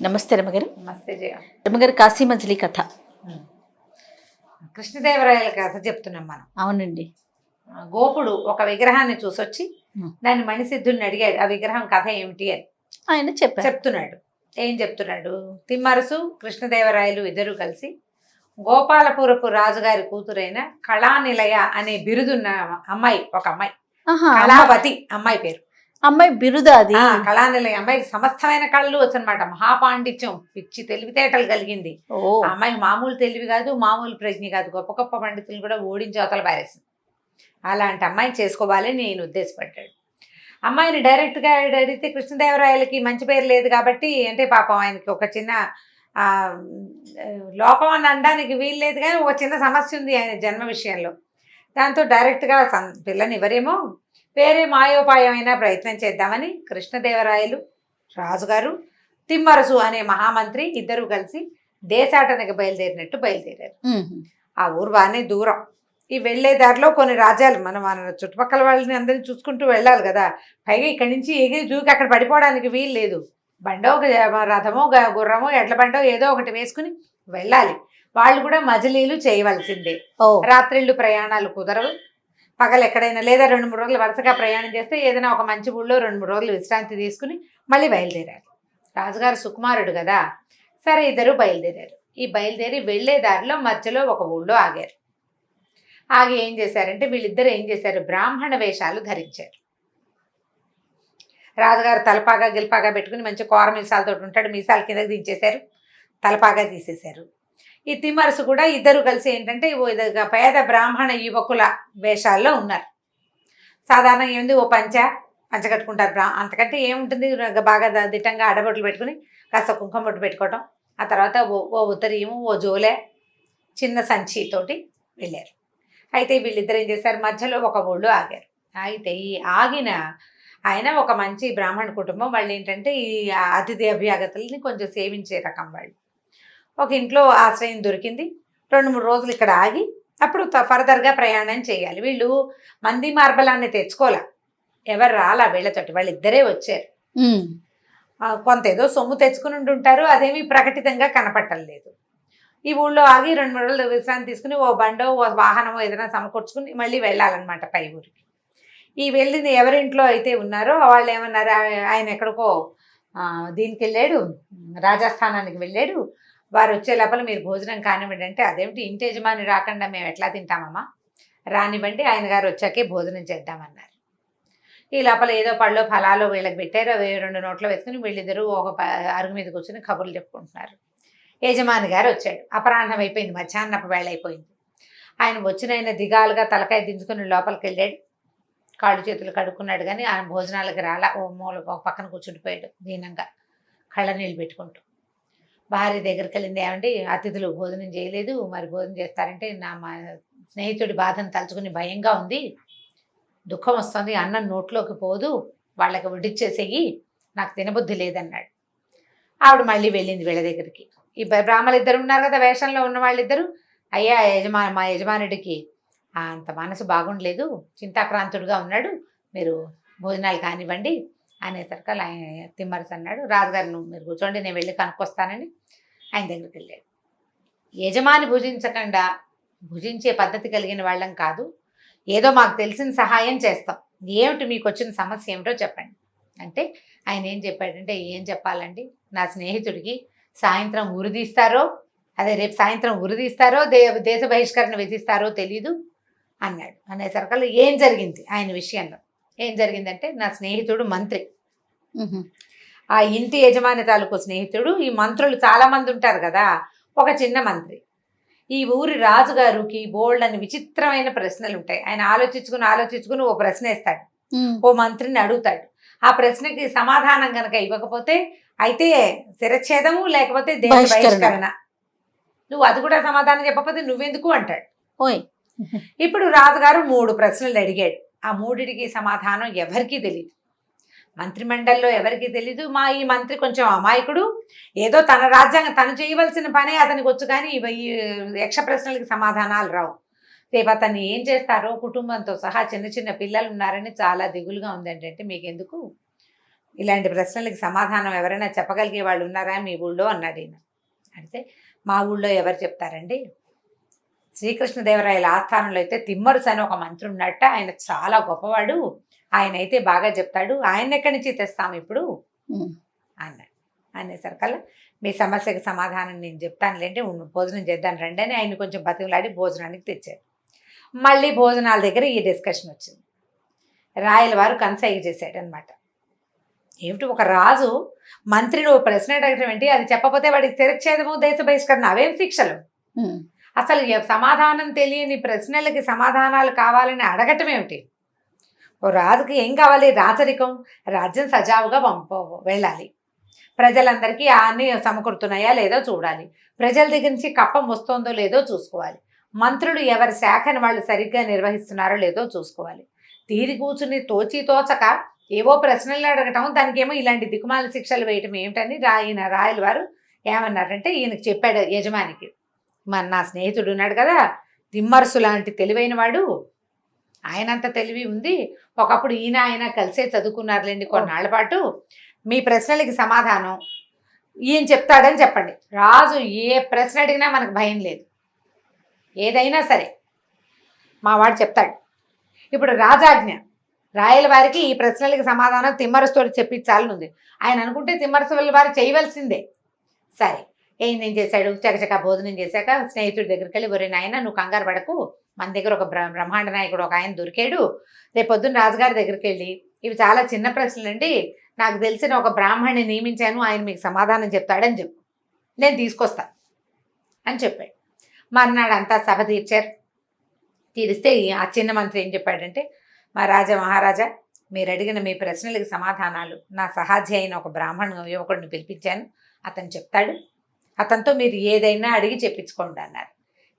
నమస్తే రమగారు. నమస్తే జయ. రమగారు, కాశీ మజిలీ కథ. కృష్ణదేవరాయల కథ చెప్తున్నాం మనం. అవునండి. గోపుడు ఒక విగ్రహాన్ని చూసొచ్చి దాన్ని మణిసిద్ధుడిని అడిగాడు, ఆ విగ్రహం కథ ఏమిటి అని. ఆయన చెప్తున్నాడు. ఏం చెప్తున్నాడు? తిమ్మరసు కృష్ణదేవరాయలు ఇద్దరు కలిసి గోపాలపురపు రాజుగారి కూతురైన కళానిలయ అనే బిరుదున్న అమ్మాయి, ఒక అమ్మాయి, కళావతి అమ్మాయి పేరు. అమ్మాయి బిరుదా అది? కళానిలయ అమ్మాయికి సమస్తమైన కళలు వచ్చనమాట. మహాపాండిత్యం, పిచ్చి తెలివితేటలు కలిగింది. అమ్మాయికి మామూలు తెలివి కాదు, మామూలు ప్రజ్ఞ కాదు, గొప్ప గొప్ప పండితులు కూడా ఓడించి అవతల పారేసింది. అలాంటి అమ్మాయిని చేసుకోవాలని నేను ఉద్దేశపడ్డాడు. అమ్మాయిని డైరెక్ట్గా అడిగితే కృష్ణదేవరాయలకి మంచి పేరు లేదు కాబట్టి, అంటే పాపం ఆయనకి ఒక చిన్న లోపం అని అనడానికి వీలు లేదు, కానీ ఒక చిన్న సమస్య ఉంది ఆయన జన్మ విషయంలో. దాంతో డైరెక్ట్గా పిల్లని ఎవరేమో వేరే మాయోపాయమైన ప్రయత్నం చేద్దామని కృష్ణదేవరాయలు రాజుగారు, తిమ్మరసు అనే మహామంత్రి ఇద్దరు కలిసి దేశాటనకి బయలుదేరారు. ఆ ఊరు బాగానే దూరం. ఈ వెళ్లే దారిలో కొన్ని రాజ్యాలు, మన చుట్టుపక్కల వాళ్ళని అందరినీ చూసుకుంటూ వెళ్ళాలి కదా. పైగా ఇక్కడి నుంచి ఎగిరి దూకి అక్కడ పడిపోవడానికి వీలు లేదు. బండో రథమో గుర్రమో ఎడ్ల బండో ఏదో ఒకటి వేసుకుని వెళ్ళాలి. వాళ్ళు కూడా మజిలీలు చేయవలసిందే. రాత్రిళ్ళు ప్రయాణాలు కుదరవు. పగలు ఎక్కడైనా లేదా 2-3 రోజులు వరుసగా ప్రయాణం చేస్తే ఏదైనా ఒక మంచి ఊళ్ళో 2-3 రోజులు విశ్రాంతి తీసుకుని మళ్ళీ బయలుదేరారు. రాజుగారు సుకుమారుడు కదా, సరే ఇద్దరు బయలుదేరారు. ఈ బయలుదేరి వెళ్లే దారిలో మధ్యలో ఒక ఊళ్ళో ఆగారు. ఆగి ఏం చేశారంటే, వీళ్ళిద్దరు ఏం చేశారు, బ్రాహ్మణ వేషాలు ధరించారు. రాజుగారు తలపాగా గిల్పాగా పెట్టుకుని మంచి కోర మీసాలతో ఉంటాడు, మీసాల కిందకి దించేశారు, తలపాగా తీసేశారు. ఈ తిమ్మరసు కూడా ఇద్దరు కలిసి ఏంటంటే పేద బ్రాహ్మణ యువకుల వేషాల్లో ఉన్నారు. సాధారణ ఏముంది, ఓ పంచ కట్టుకుంటారు. అంతకంటే ఏముంటుంది, బాగా దిట్టంగా అడబొట్లు పెట్టుకుని కాస్త కుంకుమ బొట్టు పెట్టుకోవటం, ఆ తర్వాత ఓ ఉత్తరీయము, ఓ జోలే, చిన్న సంచితోటి వెళ్ళారు. అయితే వీళ్ళిద్దరు ఏం చేశారు, మధ్యలో ఒక ఊళ్ళో ఆగారు. అయితే ఈ ఆగిన ఆయన ఒక మంచి బ్రాహ్మణ కుటుంబం వాళ్ళు. ఏంటంటే ఈ అతిథి అభ్యాగతుల్ని కొంచెం సేవించే రకం వాళ్ళు. ఒక ఇంట్లో ఆశ్రయం దొరికింది. 2-3 రోజులు ఇక్కడ ఆగి అప్పుడు ఫర్దర్గా ప్రయాణం చేయాలి. వీళ్ళు మంది మార్బలాన్ని తెచ్చుకోలే, ఎవరు రాలా వీళ్ళతోటి, వాళ్ళిద్దరే వచ్చారు. కొంత ఏదో సొమ్ము తెచ్చుకుని ఉంటుంటారు, అదేమీ ప్రకటితంగా కనపట్టలేదు. ఈ ఊళ్ళో ఆగి 2-3 రోజులు విశ్రాంతి తీసుకుని ఓ బండో ఓ వాహనమో ఏదైనా సమకూర్చుకుని మళ్ళీ వెళ్ళాలన్నమాట పై ఊరికి. ఈ వెళ్ళిన ఎవరింట్లో అయితే ఉన్నారో వాళ్ళు ఏమన్నారు, ఆయన ఎక్కడికో దీనికి వెళ్ళాడు, రాజస్థానానికి వెళ్ళాడు, వారు వచ్చే లోపల మీరు భోజనం కానివ్వండి అంటే, అదేమిటి ఇంటి యజమాని రాకుండా మేము ఎట్లా తింటామమ్మా, రానివ్వండి ఆయన గారు వచ్చాకే భోజనం చేద్దామన్నారు. ఈ లోపల ఏదో పళ్ళో ఫలాలో వీళ్ళకి పెట్టారు, అవి 2 నోట్లో వేసుకుని వీళ్ళిద్దరూ ఒక అరుగు మీద కూర్చొని కబుర్లు చెప్పుకుంటున్నారు. యజమాని గారు వచ్చాడు. అపరాహ్నం అయిపోయింది, మధ్యాహ్నపు వేళ అయిపోయింది. ఆయన వచ్చిన ఆయన దిగాలుగా తలకాయ దించుకుని లోపలికి వెళ్ళాడు, కాళ్ళు చేతులు కడుక్కున్నాడు, కానీ ఆయన భోజనాలకి రాలా. ఓ మూల ఒక పక్కన కూర్చుండిపోయాడు దీనంగా, కళ్ళ నీళ్ళు పెట్టుకుంటూ. భార్య దగ్గరికి వెళ్ళింది, ఏమంటే అతిథులు భోజనం చేయలేదు, మరి భోజనం చేస్తారంటే, మా స్నేహితుడి బాధను తలుచుకుని భయంగా ఉంది, దుఃఖం వస్తుంది, అన్నం నోట్లోకి పోదు, వాళ్ళకి వడ్డిచ్చేసేయి, నాకు తినబుద్ధి లేదన్నాడు. ఆవిడ మళ్ళీ వెళ్ళింది వీళ్ళ దగ్గరికి. ఈ బ్రాహ్మణులు ఇద్దరు ఉన్నారు కదా వేషంలో ఉన్న వాళ్ళిద్దరు, అయ్యా మా యజమానుడికి అంత మనసు బాగుండలేదు, చింతాక్రాంతుడుగా ఉన్నాడు, మీరు భోజనాలు కానివ్వండి అనేసరికి ఆయన తిమ్మరసు అన్నాడు, రాజుగారు మీరు కూర్చోండి, నేను వెళ్ళి కనుక్కొస్తానని ఆయన దగ్గరికి వెళ్ళాడు. యజమాని భుజించకుండా భుజించే పద్ధతి కలిగిన వాళ్ళం కాదు, ఏదో మాకు తెలిసిన సహాయం చేస్తాం, ఏమిటి మీకు వచ్చిన సమస్య ఏమిటో చెప్పండి అంటే, ఆయన ఏం చెప్పాడంటే, ఏం చెప్పాలండి, నా స్నేహితుడికి సాయంత్రం ఉరిదీస్తారో, రేపు సాయంత్రం ఉరిదీస్తారో దేశ బహిష్కరణ విధిస్తారో తెలీదు అన్నాడు. అనేసరికల్లా ఏం జరిగింది ఆయన విషయంలో, ఏం జరిగిందంటే, నా స్నేహితుడు మంత్రి, ఆ ఇంటి యజమాని తాలూకు స్నేహితుడు. ఈ మంత్రులు చాలా మంది ఉంటారు కదా, ఒక చిన్న మంత్రి. ఈ ఊరి రాజుగారికి బోల్డ్ అని విచిత్రమైన ప్రశ్నలు ఉంటాయి. ఆయన ఆలోచించుకుని ఓ ప్రశ్న వేస్తాడు, ఓ మంత్రిని అడుగుతాడు. ఆ ప్రశ్నకి సమాధానం కనుక ఇవ్వకపోతే అయితే శిరచ్ఛేదము, లేకపోతే దేశ బహిష్కరణ. నువ్వు అది కూడా సమాధానం చెప్పకపోతే నువ్వెందుకు అంటాడు. ఇప్పుడు రాజుగారు 3 ప్రశ్నలు అడిగాడు. ఆ 3టికి సమాధానం ఎవరికీ తెలియదు, మంత్రిమండలిలో ఎవరికీ తెలీదు. ఈ మంత్రి కొంచెం అమాయకుడు, ఏదో తన రాజ్యాంగం తను చేయవలసిన పనే అతనికి వచ్చు, కానీ ఈ యక్ష ప్రశ్నలకి సమాధానాలు రావు. రేపు అతన్ని ఏం చేస్తారో, కుటుంబంతో సహా చిన్న చిన్న పిల్లలు ఉన్నారని చాలా దిగులుగా ఉందంటే, మీకెందుకు ఇలాంటి ప్రశ్నలకి సమాధానం ఎవరైనా చెప్పగలిగే వాళ్ళు ఉన్నారా మీ ఊళ్ళో అన్నాడు ఈయన. అంటే మా ఊళ్ళో ఎవరు చెప్తారండి, శ్రీకృష్ణదేవరాయల ఆస్థానంలో అయితే తిమ్మరుసు అని ఒక మంత్రి ఉన్నట్ట, ఆయన చాలా గొప్పవాడు, ఆయన అయితే బాగా చెప్తాడు, ఆయన ఎక్కడి నుంచి తెస్తాము ఇప్పుడు అన్నాడు. అనేసరికల్లా మీ సమస్యకి సమాధానం నేను చెప్తానులేండి, భోజనం చేద్దాం రండి అని ఆయన కొంచెం బతిమలాడి భోజనానికి తెచ్చారు. మళ్ళీ భోజనాల దగ్గర ఈ డిస్కషన్ వచ్చింది. రాయల వారు కన్సైగ చేశాడు అనమాట. ఏమిటి, ఒక రాజు మంత్రిని ఓ ప్రశ్న అడగటం ఏంటి, అది చెప్పకపోతే వాడికి తిరచ్ఛేదము, దేశ బహిష్కరణ, అవేం శిక్షలు? అసలు సమాధానం తెలియని ప్రశ్నలకి సమాధానాలు కావాలని అడగటం ఏమిటి? ఓ రాజుకి ఏం కావాలి? రాచరికం, రాజ్యం సజావుగా వెళ్ళాలి, ప్రజలందరికీ అన్నీ సమకూరుతున్నాయా లేదో చూడాలి, ప్రజల దగ్గర నుంచి కప్పం వస్తుందో లేదో చూసుకోవాలి, మంత్రులు ఎవరి శాఖను వాళ్ళు సరిగ్గా నిర్వహిస్తున్నారో లేదో చూసుకోవాలి. తీరి కూర్చుని తోచక ఏవో ప్రశ్నలు అడగటం, దానికేమో ఇలాంటి దిక్కుమాల శిక్షలు వేయటం ఏమిటని రాయల వారు ఏమన్నారంటే ఈయనకు చెప్పాడు యజమానికి, నా స్నేహితుడు ఉన్నాడు కదా తిమ్మరుసు లాంటి తెలివైన వాడు, ఆయనంత తెలివి ఉంది, ఒకప్పుడు ఆయన కలిసే చదువుకున్నారులేండి కొన్నాళ్ల పాటు, మీ ప్రశ్నలకి సమాధానం ఈయన చెప్తాడని చెప్పండి. రాజు ఏ ప్రశ్న అడిగినా మనకు భయం లేదు, ఏదైనా సరే మా వాడు చెప్తాడు. ఇప్పుడు రాజాజ్ఞ, రాయల వారికి ఈ ప్రశ్నలకి సమాధానం తిమ్మరుసుతో చెప్పించాలని ఉంది. ఆయన అనుకుంటే తిమ్మరుసు వారు చేయవలసిందే. సరే ఏం చేశాడు, చకచక భోజనం చేశాక స్నేహితుడి దగ్గరికి వెళ్ళి, ఒరే నాయన నువ్వు కంగారు పడకు, మన దగ్గర ఒక బ్రహ్మాండ నాయకుడు ఒక ఆయన దొరికాడు, రేపొద్దున రాజుగారి దగ్గరికి వెళ్ళి ఇవి చాలా చిన్న ప్రశ్నలండి, నాకు తెలిసిన ఒక బ్రాహ్మణ్ణి నియమించాను, ఆయన మీకు సమాధానం చెప్తాడని చెప్పు, నేను తీసుకొస్తా అని చెప్పాడు. మర్నాడు అంతా సభ తీరిస్తే ఆ చిన్న మంత్రి ఏం చెప్పాడంటే, మా మహారాజా మీరు అడిగిన మీ ప్రశ్నలకి సమాధానాలు నా సహాధ్య అయిన ఒక బ్రాహ్మణ యువకుడిని పిలిపించాను, అతను చెప్తాడు, అతనితో మీరు ఏదైనా అడిగి చెప్పించుకోండి అన్నారు.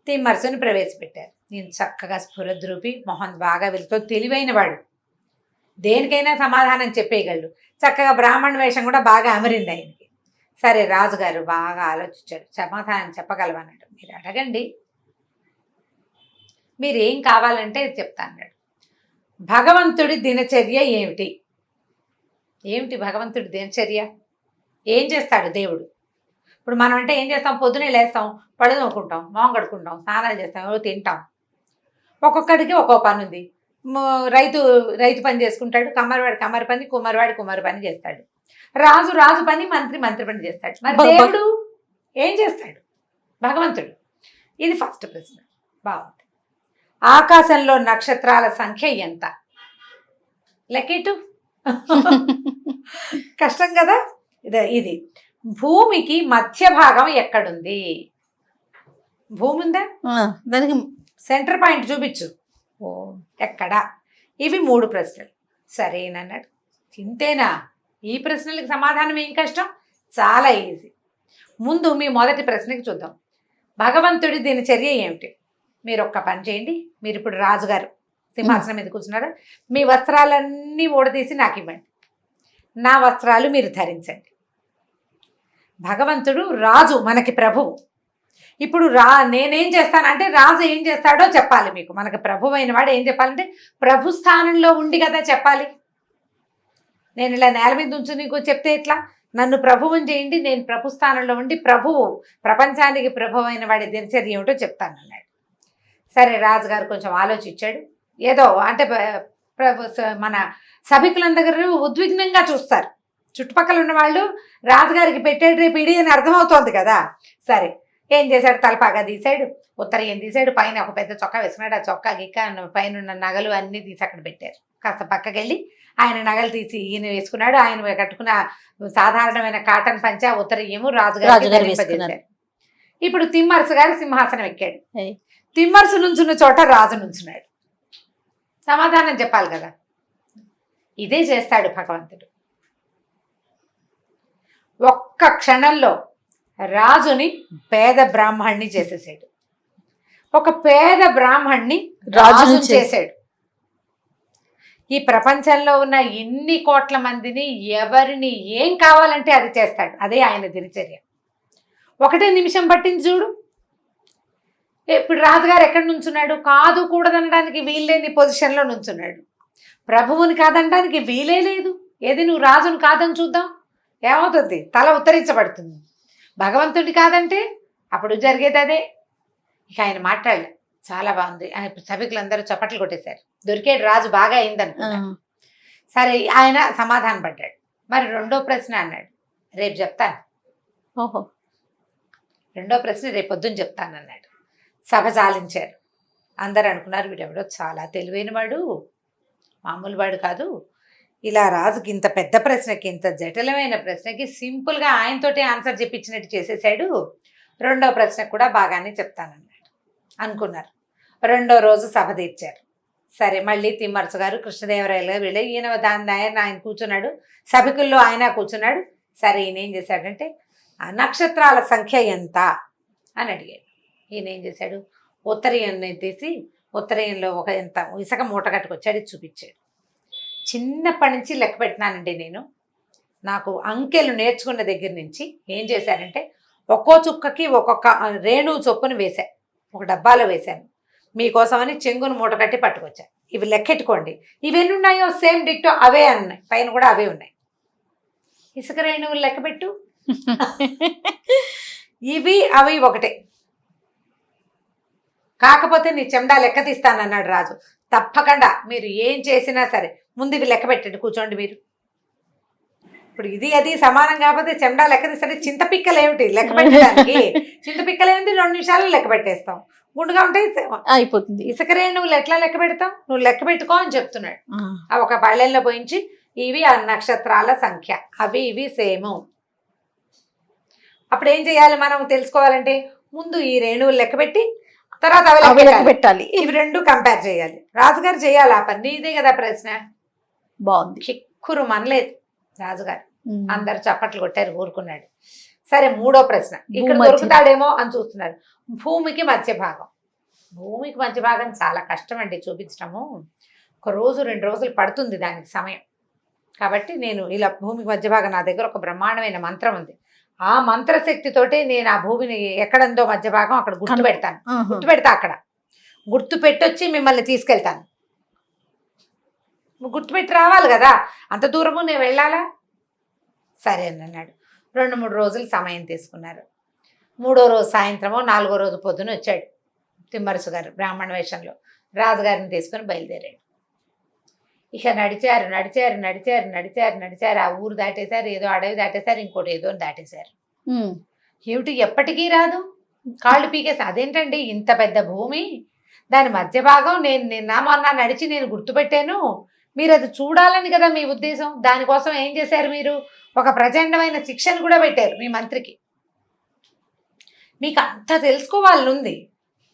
తిమ్మరుసుని ప్రవేశపెట్టారు. నేను చక్కగా స్ఫురద్రూపి, మొహం బాగా వెళ్తూ తెలివైన వాడు, దేనికైనా సమాధానం చెప్పేయగలడు, చక్కగా బ్రాహ్మణ వేషం కూడా బాగా అమరింది ఆయనకి. సరే రాజుగారు బాగా ఆలోచించాడు, సమాధానం చెప్పగలవన్నాడు. మీరు అడగండి, మీరు ఏం కావాలంటే చెప్తా అన్నాడు. భగవంతుడి దినచర్య ఏమిటి? ఏమిటి భగవంతుడి దినచర్య? ఏం చేస్తాడు దేవుడు? ఇప్పుడు మనం అంటే ఏం చేస్తాం, పొద్దునే లేస్తాం, పళ్ళు నూకుంటాం, మొహం కడుక్కుంటాం, స్నానాలు చేస్తాం, తింటాం. ఒక్కొక్కడికి ఒక్కో పని ఉంది. రైతు పని చేసుకుంటాడు, కమ్మరి పని, కుమ్మరి పని చేస్తాడు, రాజు పని, మంత్రి పని చేస్తాడు. మరి దేవుడు ఏం చేస్తాడు? భగవంతుడు. ఇది ఫస్ట్ ప్రశ్న. బాగుంది. ఆకాశంలో నక్షత్రాల సంఖ్య ఎంత? లెక్కిటు. కష్టం కదా ఇది. భూమికి మధ్య భాగం ఎక్కడుంది? భూమి ఉందా, దానికి సెంటర్ పాయింట్ చూపించు, ఎక్కడ? ఇవి 3 ప్రశ్నలు. సరేనన్నాడు. ఇంతేనా? ఈ ప్రశ్నలకు సమాధానం ఏం కష్టం, చాలా ఈజీ. ముందు మీ మొదటి ప్రశ్నకి చూద్దాం. భగవంతుడి దినచర్య ఏమిటి? మీరు ఒక్క పని చేయండి, మీరు ఇప్పుడు రాజుగారు సింహాసనం మీద కూర్చున్నారు, మీ వస్త్రాలన్నీ ఊడదీసి నాకు ఇవ్వండి, నా వస్త్రాలు మీరు ధరించండి. భగవంతుడు రాజు, మనకి ప్రభువు. ఇప్పుడు నేనేం చేస్తానంటే రాజు ఏం చేస్తాడో చెప్పాలి మీకు. మనకు ప్రభు అయిన వాడు ఏం చెప్పాలంటే ప్రభు స్థానంలో ఉండి కదా చెప్పాలి. నేను ఇలా నేల మీద ఉంచు నీకు చెప్తే ఎట్లా? నన్ను ప్రభువుని చేయండి, నేను ప్రభు స్థానంలో ఉండి ప్రభువు, ప్రపంచానికి ప్రభు అయిన వాడి దినచర్య ఏమిటో చెప్తానన్నాడు. సరే రాజుగారు కొంచెం ఆలోచించాడు. ఏదో అంటే మన సభికులందరూ ఉద్విగ్నంగా చూస్తారు, చుట్టుపక్కల ఉన్న వాళ్ళు రాజుగారికి పెట్టాడు రేపు ఇడి అని అర్థమవుతోంది కదా. సరే ఏం చేశాడు, తలపాగా తీశాడు, ఉత్తరీయం తీశాడు, పైన ఒక పెద్ద చొక్కా వేసుకున్నాడు, ఆ చొక్కా గిక్క పైన ఉన్న నగలు అన్నీ తీసి అక్కడ పెట్టారు. కాస్త పక్కకి వెళ్ళి ఆయన నగలు తీసి ఈయన వేసుకున్నాడు. ఆయన కట్టుకున్న సాధారణమైన కాటన్ పంచ ఉత్తరీయము రాజుగారు వేసుకున్నారు. ఇప్పుడు తిమ్మరుసు గారు సింహాసనం ఎక్కాడు. తిమ్మరుసు నుంచున్న చోట రాజు నుంచున్నాడు. సమాధానం చెప్పాలి కదా. ఇదే చేస్తాడు భగవంతుడు. ఒక్క క్షణంలో రాజుని పేద బ్రాహ్మణ్ణి చేసేసాడు, ఒక పేద బ్రాహ్మణ్ణి రాజు చేశాడు. ఈ ప్రపంచంలో ఉన్న ఇన్ని కోట్ల మందిని ఎవరిని ఏం కావాలంటే అది చేస్తాడు. అదే ఆయన దినచర్య. ఒకటే నిమిషం పట్టింది చూడు. ఇప్పుడు రాజుగారు ఎక్కడ నుంచున్నాడు? కాదు కూడదనడానికి వీల్లేని పొజిషన్లో నుంచున్నాడు. ప్రభువుని కాదనడానికి వీలే లేదు. ఏది నువ్వు రాజును కాదని చూద్దాం, ఏమవుతుంది? తల ఉత్తరించబడుతుంది. భగవంతుడి కాదంటే అప్పుడు జరిగేది అదే. ఇక ఆయన మాట్లాడలే, చాలా బాగుంది. సభికులందరూ చప్పట్లు కొట్టేశారు. దొరికేడు రాజు, బాగా అయిందనుకున్నా. సరే ఆయన సమాధానం పడ్డాడు. మరి రెండో ప్రశ్న అన్నాడు, రేపు చెప్తాను. ఓహో. రెండో ప్రశ్న రేపు పొద్దున్న చెప్తానన్నాడు. సభ చాలించారు. అందరు అనుకున్నారు వీడెవడో చాలా తెలివైన వాడు, మామూలు వాడు కాదు. ఇలా రాజుకి ఇంత పెద్ద ప్రశ్నకి, ఇంత జటిలమైన ప్రశ్నకి సింపుల్గా ఆయనతోటే ఆన్సర్ చెప్పించినట్టు చేసేసాడు. రెండో ప్రశ్నకు కూడా బాగానే చెప్తానన్నాడు అనుకున్నారు. రెండో రోజు సభ తీర్చారు. సరే మళ్ళీ తిమ్మరసు గారు, కృష్ణదేవరాయలు వీళ్ళు, ఈయన దాని ఆయన కూర్చున్నాడు. సభికుల్లో ఆయన కూర్చున్నాడు. సరే ఈయన ఏం చేశాడంటే, ఆ నక్షత్రాల సంఖ్య ఎంత అని అడిగాడు. ఈయన ఏం చేశాడు, ఉత్తరీయాన్ని తీసి ఉత్తరీయంలో ఒక ఎంత ఇసుక మూట కట్టుకొచ్చాడు, చూపించాడు. చిన్నప్పటి నుంచి లెక్క పెట్టినానండి నేను. నాకు అంకెలు నేర్చుకున్న దగ్గర నుంచి ఏం చేశారంటే, ఒక్కో చుక్కకి ఒక్కొక్క రేణువు చొప్పున వేశా, ఒక డబ్బాలో వేశాను. మీకోసమని చెంగును మూట కట్టి పట్టుకొచ్చా. ఇవి లెక్కెట్టుకోండి. ఇవన్నీ ఉన్నాయో సేమ్ డిక్టో అవే ఉన్నాయి, పైన కూడా అవే ఉన్నాయి. ఇసుక రేణువులు లెక్కపెట్టు. ఇవి అవి ఒకటే, కాకపోతే నీ చెండా లెక్క తీస్తానన్నాడు రాజు. తప్పకుండా మీరు ఏం చేసినా సరే ముందు ఇవి లెక్క పెట్టండి, కూర్చోండి మీరు. ఇప్పుడు ఇది అది సమానం కాకపోతే చెండా లెక్క తీస్తే చింతపిక్కలు ఏమిటి లెక్క పెట్టడానికి? చింతపిక్కలు ఏమిటి 2 నిమిషాలు లెక్క పెట్టేస్తాం, గుండుగా ఉంటే అయిపోతుంది. ఇసుక రేణువులు ఎట్లా లెక్క పెడతాం? నువ్వు లెక్క పెట్టుకో అని చెప్తున్నాడు. అవి ఒక పళ్ళెల్లో పోయించి, ఇవి ఆ నక్షత్రాల సంఖ్య, అవి ఇవి సేము. అప్పుడు ఏం చేయాలి మనం తెలుసుకోవాలంటే, ముందు ఈ రేణువులు లెక్క పెట్టి తర్వాత అవి లెక్క పెట్టాలి. ఇవి రెండు కంపేర్ చేయాలి. రాజుగారు చేయాలి ఆ పని. నీదే కదా ప్రశ్న. బాగుంది. చిక్కురు మనలేదు రాజుగారు. అందరు చప్పట్లు కొట్టారు, ఊరుకున్నాడు. సరే మూడో ప్రశ్న, ఇక్కడ దొరుకుతాడేమో అని చూస్తున్నారు. భూమికి మధ్య భాగం. భూమికి మధ్య భాగం చాలా కష్టం అండి చూపించడము. 1 రోజు 2 రోజులు పడుతుంది దానికి సమయం. కాబట్టి నేను ఇలా భూమికి మధ్య భాగం, నా దగ్గర ఒక బ్రహ్మాండమైన మంత్రం ఉంది. ఆ మంత్రశక్తితోటి నేను ఆ భూమిని ఎక్కడందో మధ్య భాగం అక్కడ గుర్తు పెడతాను. గుర్తు పెడతా, అక్కడ గుర్తు పెట్టొచ్చి మిమ్మల్ని తీసుకెళ్తాను. గుర్తుపెట్టి రావాలి కదా, అంత దూరము నేను వెళ్ళాలా? సరే అని అన్నాడు. 2-3 రోజులు సమయం తీసుకున్నారు. 3వ రోజు సాయంత్రమో 4వ రోజు పొద్దున వచ్చాడు తిమ్మరసు గారు బ్రాహ్మణ వేషంలో. రాజుగారిని తీసుకొని బయలుదేరాడు. ఇక నడిచారు నడిచారు నడిచారు నడిచారు నడిచారు. ఆ ఊరు దాటేశారు, ఏదో అడవి దాటేశారు, ఇంకోటి ఏదో దాటేశారు. ఏమిటి ఎప్పటికీ రాదు, కాళ్ళు పీకేసి. అదేంటండి ఇంత పెద్ద భూమి, దాని మధ్య భాగం నేను నిన్న మొన్న నడిచి నేను గుర్తుపెట్టాను, మీరు అది చూడాలని కదా మీ ఉద్దేశం. దానికోసం ఏం చేశారు మీరు? ఒక ప్రచండమైన శిక్షను కూడా పెట్టారు మీ మంత్రికి. మీకు అంత తెలుసుకోవాలని ఉంది.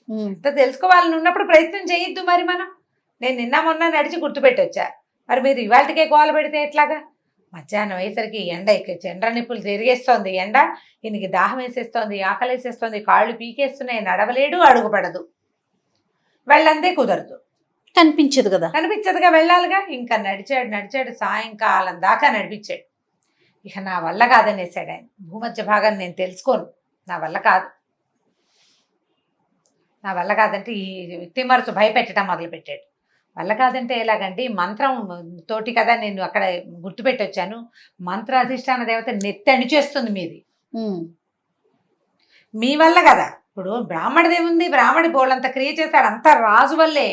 అంత తెలుసుకోవాలని ఉన్నప్పుడు ప్రయత్నం చేయొద్దు మరి. నేను నిన్న మొన్న నడిచి గుర్తుపెట్టొచ్చా, మరి మీరు ఇవాళకే గోల పెడితే ఎట్లాగా? మధ్యాహ్నం అయ్యేసరికి ఎండ చండ్ర నిప్పులు తిరిగేస్తోంది. ఎండ ఈయనకి దాహం వేసేస్తోంది, ఆకలి వేసేస్తోంది, కాళ్ళు పీకేస్తున్నాయి, నడవలేడు, అడుగుపడదు. వెళ్ళందే కుదరదు, కనిపించదు కదా, కనిపించదుగా, వెళ్ళాలిగా. ఇంకా నడిచాడు నడిచాడు, సాయంకాలం దాకా నడిపించాడు. ఇక నా వల్ల కాదనేసాడు ఆయన. భూమధ్య భాగాన్ని నేను తెలుసుకోను, నా వల్ల కాదు. నా వల్ల కాదంటే ఈ తిమ్మరసు భయపెట్టడం మొదలుపెట్టాడు. వల్ల కాదంటే ఎలాగండి, మంత్రం తోటి కదా నేను అక్కడ గుర్తుపెట్టొచ్చాను. మంత్రాధిష్టాన దేవత నెత్తి అణిచేస్తుంది మీది, మీ వల్ల కదా. ఇప్పుడు బ్రాహ్మణదేముంది, బ్రాహ్మడి బోళ్ళంత క్రియ చేశాడు, అంతా రాజు వల్లే.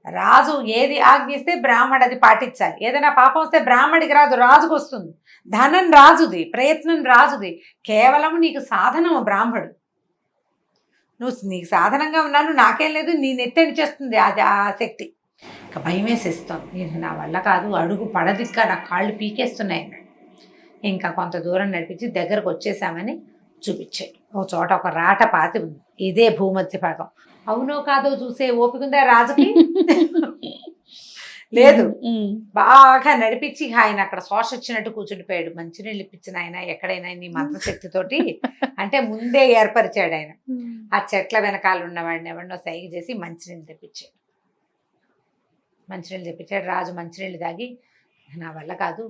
రాజు ఏది ఆజ్ఞిస్తే బ్రాహ్మడు అది పాటించాలి. ఏదైనా పాపం వస్తే బ్రాహ్మడికి రాదు, రాజుకు వస్తుంది. ధనం రాజుది, ప్రయత్నం రాజుది, కేవలం నీకు సాధనము బ్రాహ్మడు. నీకు సాధనంగా ఉన్నాను, నాకేం లేదు, నీ నెత్తడి చేస్తుంది అది ఆ శక్తి. ఇక భయం వేసేస్తాను, నేను నా వల్ల కాదు, అడుగు పడదిక్క, నా కాళ్ళు పీకేస్తున్నాయి. ఇంకా కొంత దూరం నడిపించి దగ్గరకు వచ్చేసామని చూపించాడు. ఒక చోట ఒక రాట పాతి ఉంది, ఇదే భూమధ్య భాగం. అవునో కాదో చూసే ఓపిక ఉందా రాజుకి? లేదు. బాగా నడిపించి ఆయన అక్కడ శోష వచ్చినట్టు కూర్చుండిపోయాడు. మంచినీళ్ళు ఇప్పించిన ఆయన ఎక్కడైనా నీ మంత్రశక్తితోటి అంటే ముందే ఏర్పరిచాడు ఆయన. ఆ చెట్ల వెనకాల ఉన్నవాడిని ఎవరినో సైగ చేసి మంచినీళ్ళు తెప్పించాడు. మంచినీళ్ళు తెప్పించాడు. రాజు మంచినీళ్ళు తాగి, నా వల్ల కాదు,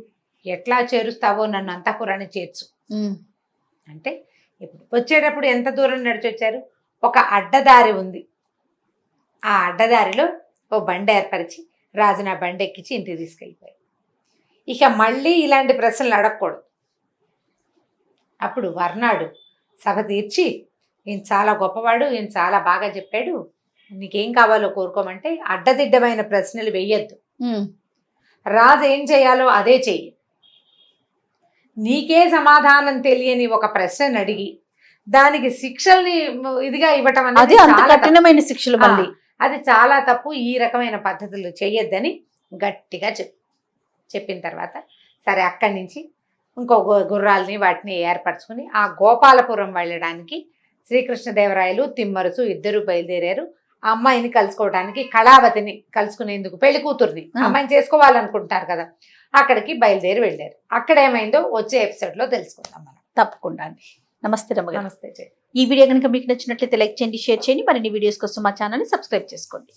ఎట్లా చేరుస్తావో నన్ను అంతఃపురాన్ని చేర్చు అంటే, ఇప్పుడు వచ్చేటప్పుడు ఎంత దూరం నడిచి వచ్చారు? ఒక అడ్డదారి ఉంది. ఆ అడ్డదారిలో ఓ బండి ఏర్పరిచి రాజు నా బండి ఎక్కించి ఇంటికి తీసుకెళ్ళిపోయాడు. ఇక మళ్ళీ ఇలాంటి ప్రశ్నలు అడగకూడదు. అప్పుడు వర్ణాడు సభ తీర్చి, ఈయన చాలా గొప్పవాడు, ఈయన చాలా బాగా చెప్పాడు, నీకేం కావాలో కోరుకోమంటే అడ్డదిడ్డమైన ప్రశ్నలు వెయ్యొద్దు. ఉమ్, రాజు ఏం చేయాలో అదే చెయ్యి. నీకే సమాధానం తెలియని ఒక ప్రశ్నను అడిగి దానికి శిక్షల్ని ఇదిగా ఇవ్వటం అది అనేది అంత చాలా తప్పు. కఠినమైన శిక్షలు మళ్ళీ. అది చాలా తప్పు. ఈ రకమైన పద్ధతులు చెయ్యొద్దని గట్టిగా చెప్పిన తర్వాత సరే అక్కడి నుంచి ఇంకో గుర్రాలని వాటిని ఏర్పరచుకుని ఆ గోపాలపురం వెళ్ళడానికి శ్రీకృష్ణదేవరాయలు తిమ్మరుసు ఇద్దరు బయలుదేరారు. ఆ అమ్మాయిని కలుసుకోవడానికి, కళావతిని కలుసుకునేందుకు, పెళ్లి కూతుర్ని అమ్మాయిని చేసుకోవాలనుకుంటారు కదా, అక్కడికి బయలుదేరి వెళ్ళారు. అక్కడ ఏమైందో వచ్చే ఎపిసోడ్ లో తెలుసుకుందాం మనం. తప్పకుండా అండి. నమస్తే రమ్మగారు. నమస్తే. ఈ వీడియో కనుక మీకు నచ్చినట్లయితే లైక్ చేయండి, షేర్ చేయండి. మరిన్ని వీడియోస్ కోసం మా ఛానల్ని సబ్స్క్రైబ్ చేసుకోండి.